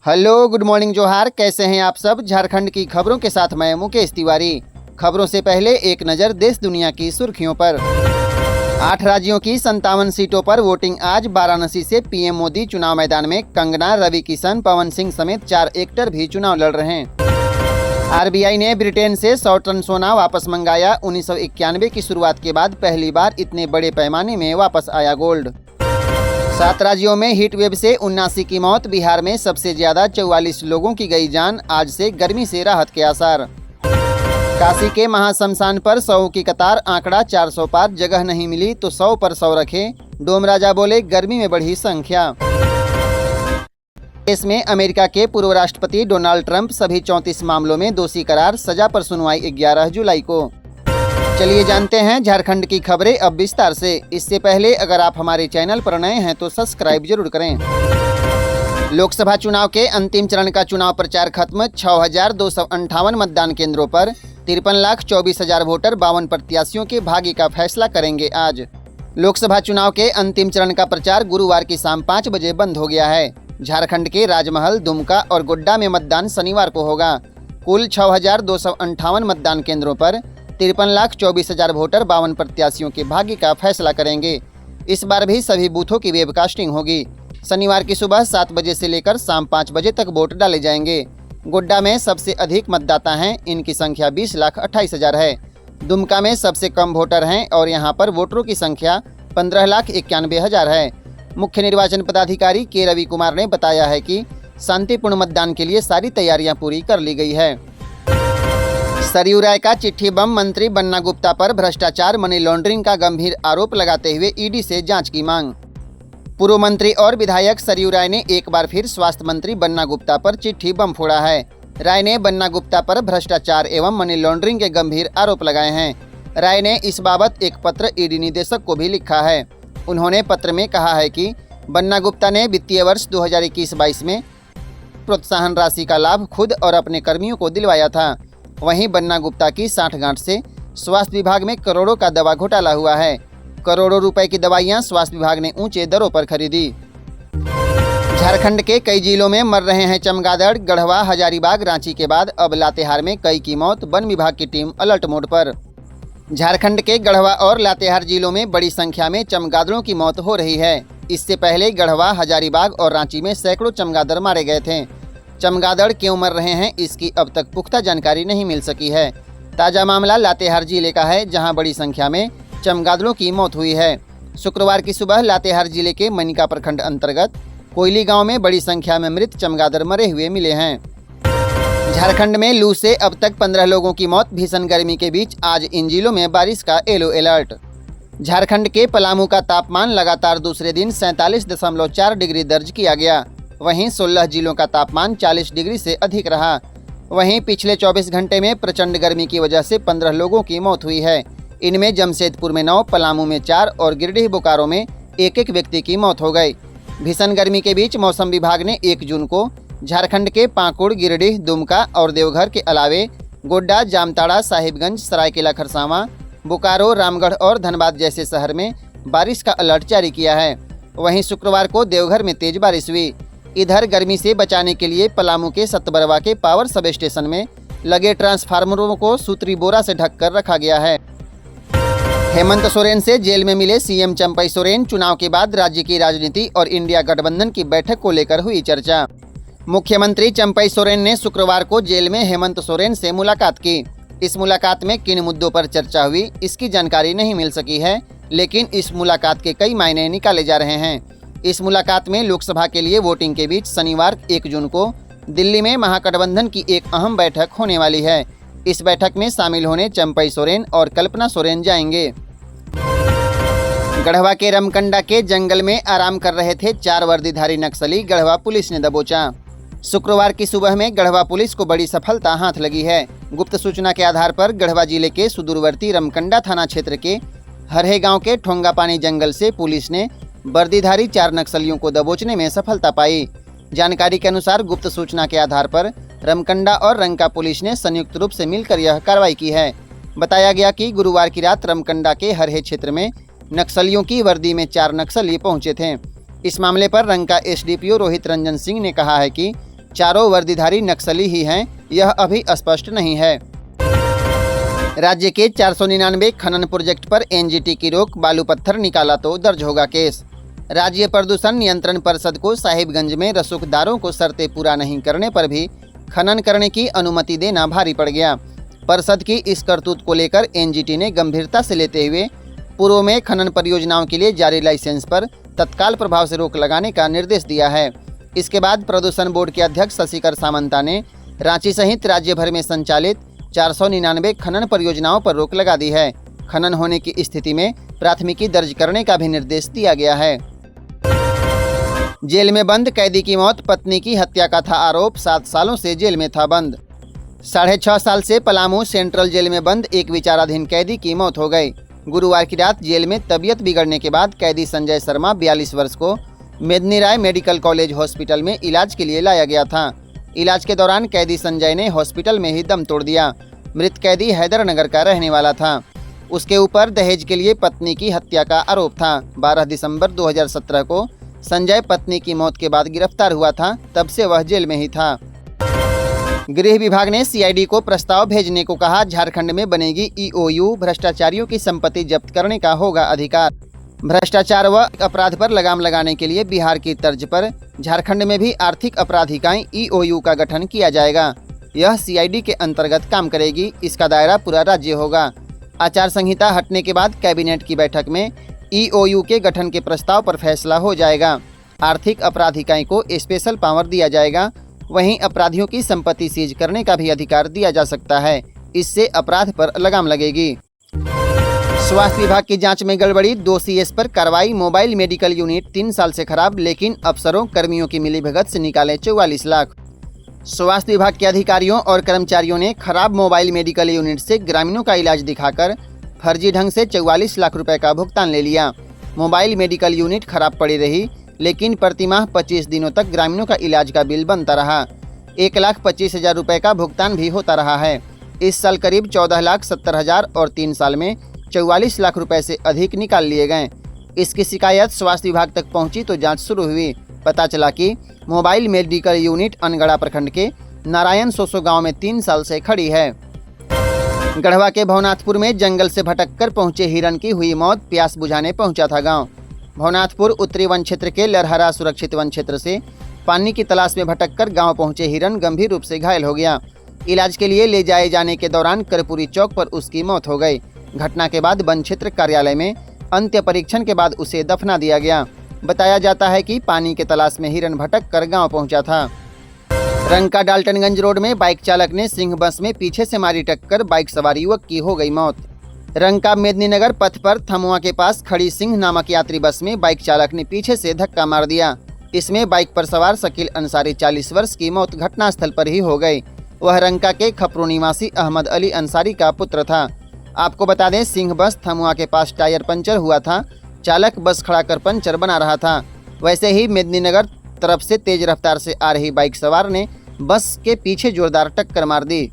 Hello, good morning, जोहार। कैसे हैं आप सब? झारखंड की खबरों के साथ मैं मुकेश तिवारी। खबरों से पहले एक नज़र देश दुनिया की सुर्खियों पर। 8 राज्यों की 57 सीटों पर वोटिंग आज। वाराणसी से पीएम मोदी चुनाव मैदान में। कंगना, रवि किशन, पवन सिंह समेत 4 एक्टर भी चुनाव लड़ रहे हैं। आरबीआई ने ब्रिटेन से 100 टन सोना वापस मंगाया। 1991 की शुरुआत के बाद पहली बार इतने बड़े पैमाने में वापस आया गोल्ड। 7 राज्यों में हीट वेव से 79 की मौत। बिहार में सबसे ज्यादा 44 लोगों की गई जान। आज से गर्मी से राहत के आसार। काशी के महाशमशान पर 100 की कतार। आंकड़ा 400 पार। जगह नहीं मिली तो 100 पर 100 रखे। डोम राजा बोले गर्मी में बढ़ी संख्या। देश में अमेरिका के पूर्व राष्ट्रपति डोनाल्ड ट्रंप सभी 34 मामलों में दोषी करार। सजा पर सुनवाई 11 जुलाई को। चलिए जानते हैं झारखंड की खबरें अब विस्तार से। इससे पहले अगर आप हमारे चैनल पर नए हैं तो सब्सक्राइब जरूर करें। लोकसभा चुनाव के अंतिम चरण का चुनाव प्रचार खत्म। 6,258 मतदान केंद्रों पर 53,24,000 वोटर 52 प्रत्याशियों के भाग्य का फैसला करेंगे आज। लोकसभा चुनाव के अंतिम चरण का प्रचार गुरुवार की शाम 5 बजे बंद हो गया है। झारखंड के राजमहल, दुमका और गोड्डा में मतदान शनिवार को होगा। कुल 6,258 मतदान केंद्रों पर 53,24,000 वोटर 52 प्रत्याशियों के भाग्य का फैसला करेंगे। इस बार भी सभी बूथों की वेबकास्टिंग होगी। शनिवार की सुबह 7 बजे से लेकर शाम 5 बजे तक वोट डाले जाएंगे। गोड्डा में सबसे अधिक मतदाता हैं। इनकी संख्या 20,28,000 है। दुमका में सबसे कम वोटर हैं और यहां पर वोटरों की संख्या 15,91,000 है। मुख्य निर्वाचन पदाधिकारी के रवि कुमार ने बताया है कि शांतिपूर्ण मतदान के लिए सारी तैयारियां पूरी कर ली गई है। सरयू राय का चिट्ठी बम। मंत्री बन्ना गुप्ता पर भ्रष्टाचार, मनी लॉन्ड्रिंग का गंभीर आरोप लगाते हुए ईडी से जांच की मांग। पूर्व मंत्री और विधायक सरयू राय ने एक बार फिर स्वास्थ्य मंत्री बन्ना गुप्ता पर चिट्ठी बम फोड़ा है। राय ने बन्ना गुप्ता पर भ्रष्टाचार एवं मनी लॉन्ड्रिंग के गंभीर आरोप लगाए हैं। राय ने इस बाबत एक पत्र ईडी निदेशक को भी लिखा है। उन्होंने पत्र में कहा है कि बन्ना गुप्ता ने वित्तीय वर्ष 2021-22 में प्रोत्साहन राशि का लाभ खुद और अपने कर्मियों को दिलवाया था। वहीं बन्ना गुप्ता की सांठगांठ से स्वास्थ्य विभाग में करोड़ों का दवा घोटाला हुआ है। करोड़ों रुपए की दवाइयां स्वास्थ्य विभाग ने ऊंचे दरों पर खरीदी। झारखंड के कई जिलों में मर रहे हैं चमगादड़। गढ़वा, हजारीबाग, रांची के बाद अब लातेहार में कई की मौत। वन विभाग की टीम अलर्ट मोड पर। झारखंड के गढ़वा और लातेहार जिलों में बड़ी संख्या में चमगादड़ों की मौत हो रही है। इससे पहले गढ़वा, हजारीबाग और रांची में सैकड़ों चमगादड़ मारे गए थे। चमगादड़ क्यों मर रहे हैं, इसकी अब तक पुख्ता जानकारी नहीं मिल सकी है। ताज़ा मामला लातेहार जिले का है, जहां बड़ी संख्या में चमगादड़ों की मौत हुई है। शुक्रवार की सुबह लातेहार जिले के मनिका प्रखंड अंतर्गत कोयली गांव में बड़ी संख्या में मृत चमगादड़ मरे हुए मिले हैं। झारखंड में लू से अब तक 15 लोगों की मौत। भीषण गर्मी के बीच आज इन जिलों में बारिश का येलो अलर्ट। झारखंड के पलामू का तापमान लगातार दूसरे दिन 47.4 डिग्री दर्ज किया गया। वहीं 16 जिलों का तापमान 40 डिग्री से अधिक रहा। वहीं पिछले 24 घंटे में प्रचंड गर्मी की वजह से 15 लोगों की मौत हुई है। इनमें जमशेदपुर में 9, पलामू में 4 और गिरिडीह बोकारो में एक व्यक्ति की मौत हो गई। भीषण गर्मी के बीच मौसम विभाग ने 1 जून को झारखंड के पाकुड़, गिरिडीह, दुमका और देवघर के अलावे गोड्डा, जामताड़ा, साहिबगंज, सरायकेला खरसावां, बोकारो, रामगढ़ और धनबाद जैसे शहर में बारिश का अलर्ट जारी किया है। वहीं शुक्रवार को देवघर में तेज बारिश हुई। इधर गर्मी से बचाने के लिए पलामू के सतबरवा के पावर सब स्टेशन में लगे ट्रांसफार्मरों को सूत्री बोरा से ढककर रखा गया है। हेमंत सोरेन से जेल में मिले सीएम चंपई सोरेन। चुनाव के बाद राज्य की राजनीति और इंडिया गठबंधन की बैठक को लेकर हुई चर्चा। मुख्यमंत्री चंपई सोरेन ने शुक्रवार को जेल में हेमंत सोरेन से मुलाकात की। इस मुलाकात में किन मुद्दों पर चर्चा हुई, इसकी जानकारी नहीं मिल सकी है, लेकिन इस मुलाकात के कई मायने निकाले जा रहे हैं। इस मुलाकात में लोकसभा के लिए वोटिंग के बीच शनिवार 1 जून को दिल्ली में महागठबंधन की एक अहम बैठक होने वाली है। इस बैठक में शामिल होने चंपई सोरेन और कल्पना सोरेन जाएंगे। गढ़वा के रमकंडा के जंगल में आराम कर रहे थे 4 वर्दीधारी नक्सली। गढ़वा पुलिस ने दबोचा। शुक्रवार की सुबह में गढ़वा पुलिस को बड़ी सफलता हाथ लगी है। गुप्त सूचना के आधार पर गढ़वा जिले के सुदूरवर्ती रमकंडा थाना क्षेत्र के हरहे गांव के ठोंगा पानी जंगल से पुलिस ने वर्दीधारी 4 नक्सलियों को दबोचने में सफलता पाई। जानकारी के अनुसार गुप्त सूचना के आधार पर रमकंडा और रंका पुलिस ने संयुक्त रूप से मिलकर यह कार्रवाई की है। बताया गया कि गुरुवार की रात रमकंडा के हरहे क्षेत्र में नक्सलियों की वर्दी में 4 नक्सली पहुंचे थे। इस मामले पर रंका एसडीपीओ रोहित रंजन सिंह ने कहा है कि चारों वर्दीधारी नक्सली ही हैं, यह अभी स्पष्ट नहीं है। राज्य के 499 खनन प्रोजेक्ट पर एनजीटी की रोक, बालू पत्थर निकाला तो दर्ज होगा केस। राज्य प्रदूषण नियंत्रण परिषद को साहिबगंज में रसूखदारों को शर्तें पूरा नहीं करने पर भी खनन करने की अनुमति देना भारी पड़ गया। परिषद की इस करतूत को लेकर एनजीटी ने गंभीरता से लेते हुए पूर्व में खनन परियोजनाओं के लिए जारी लाइसेंस पर तत्काल प्रभाव से रोक लगाने का निर्देश दिया है। इसके बाद प्रदूषण बोर्ड के अध्यक्ष शशिकर सामंता ने रांची सहित राज्य भर में संचालित 499 खनन परियोजनाओं पर रोक लगा दी है। खनन होने की स्थिति में प्राथमिकी दर्ज करने का भी निर्देश दिया गया है। जेल में बंद कैदी की मौत, पत्नी की हत्या का था आरोप, 7 सालों से जेल में था बंद। 6.5 साल से पलामू सेंट्रल जेल में बंद एक विचाराधीन कैदी की मौत हो गई। गुरुवार की रात जेल में तबीयत बिगड़ने के बाद कैदी संजय शर्मा 42 वर्ष को मेदिनी राय मेडिकल कॉलेज हॉस्पिटल में इलाज के लिए लाया गया था। इलाज के दौरान कैदी संजय ने हॉस्पिटल में ही दम तोड़ दिया। मृत कैदी हैदरनगर का रहने वाला था। उसके ऊपर दहेज के लिए पत्नी की हत्या का आरोप था। 12 दिसंबर 2017 को संजय पत्नी की मौत के बाद गिरफ्तार हुआ था, तब से वह जेल में ही था। गृह विभाग ने सीआईडी को प्रस्ताव भेजने को कहा। झारखंड में बनेगी ईओयू, भ्रष्टाचारियों की संपत्ति जब्त करने का होगा अधिकार। भ्रष्टाचार व अपराध पर लगाम लगाने के लिए बिहार की तर्ज पर झारखंड में भी आर्थिक अपराध इकाई ईओयू का गठन किया जाएगा। यह सीआईडी के अंतर्गत काम करेगी। इसका दायरा पूरा राज्य होगा। आचार संहिता हटने के बाद कैबिनेट की बैठक में ईओयू के गठन के प्रस्ताव पर फैसला हो जाएगा। आर्थिक अपराध इकाई को स्पेशल पावर दिया जाएगा। वहीं अपराधियों की संपत्ति सीज करने का भी अधिकार दिया जा सकता है। इससे अपराध पर लगाम लगेगी। स्वास्थ्य विभाग की जांच में गड़बड़ी, 2 सीएस पर कार्रवाई। मोबाइल मेडिकल यूनिट 3 साल से खराब, लेकिन अफसरों कर्मियों की मिलीभगत से निकाले 44 लाख। स्वास्थ्य विभाग के अधिकारियों और कर्मचारियों ने खराब मोबाइल मेडिकल यूनिट से ग्रामीणों का इलाज दिखाकर फर्जी ढंग से 44 लाख रुपए का भुगतान ले लिया। मोबाइल मेडिकल यूनिट खराब पड़ी रही, लेकिन प्रतिमाह 25 दिनों तक ग्रामीणों का इलाज का बिल बनता रहा। 1,25,000 रुपए का भुगतान भी होता रहा है। इस साल करीब 14,70,000 और 3 साल में 44 लाख रुपए से अधिक निकाल लिए गए। इसकी शिकायत स्वास्थ्य विभाग तक पहुंची तो जांच शुरू हुई। पता चला कि मोबाइल मेडिकल यूनिट अनगढ़ा प्रखंड के नारायण सोसो गांव में 3 साल से खड़ी है। गढ़वा के भवनाथपुर में जंगल से भटककर पहुंचे हिरण की हुई मौत, प्यास बुझाने पहुंचा था गांव। भवनाथपुर उत्तरी वन क्षेत्र के लरहरा सुरक्षित वन क्षेत्र से पानी की तलाश में भटककर गांव पहुंचे हिरण गंभीर रूप से घायल हो गया। इलाज के लिए ले जाए जाने के दौरान कर्पूरी चौक पर उसकी मौत हो गई। घटना के बाद वन क्षेत्र कार्यालय में अंत्य परीक्षण के बाद उसे दफना दिया गया। बताया जाता है कि पानी के तलाश में हिरण भटक कर गाँव पहुँचा था। रंका डाल्टनगंज रोड में बाइक चालक ने सिंह बस में पीछे से मारी टक्कर, बाइक सवार युवक की हो गई मौत। रंका मेदिनीनगर पथ पर थमुआ के पास खड़ी सिंह नामक यात्री बस में बाइक चालक ने पीछे से धक्का मार दिया। इसमें बाइक पर सवार शकील अंसारी 40 वर्ष की मौत घटनास्थल पर ही हो गई। वह रंका के खपरू निवासी अहमद अली अंसारी का पुत्र था। आपको बता दें, सिंह बस थमुआ के पास टायर पंचर हुआ था। चालक बस खड़ा कर पंचर बना रहा था। वैसे ही मेदिनीनगर तरफ से तेज रफ्तार से आ रही बाइक सवार ने बस के पीछे जोरदार टक्कर मार दी।